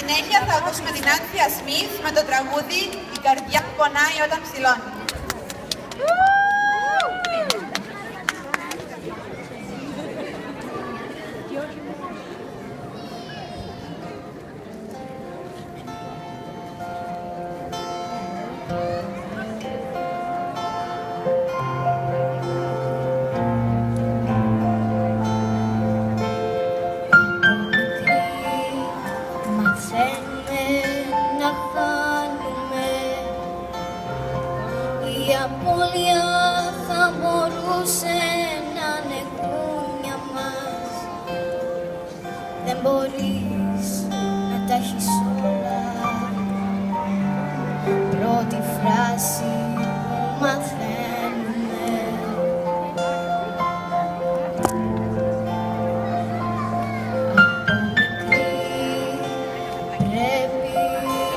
συνέχεια θα ακούσουμε την Άντια Σμιθ με το τραγούδι «Η καρδιά πονάει όταν ψηλώνει». Η απώλεια θα μπορούσε να είναι κούνια μας. Δεν μπορείς να τα έχεις όλα. Πρώτη φράση που μαθαίνουμε. Από μικρή πρέπει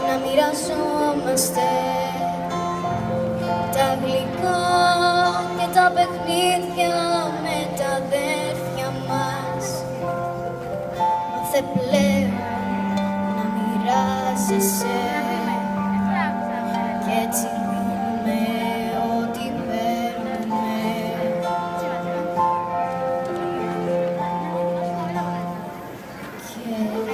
να μοιραζόμαστε τα γλυκά και τα παιχνίδια με τα αδέρφια μας. Μάθε πλέον να μοιράζεσαι κι έτσι δίνουμε ό,τι παίρνουμε. Και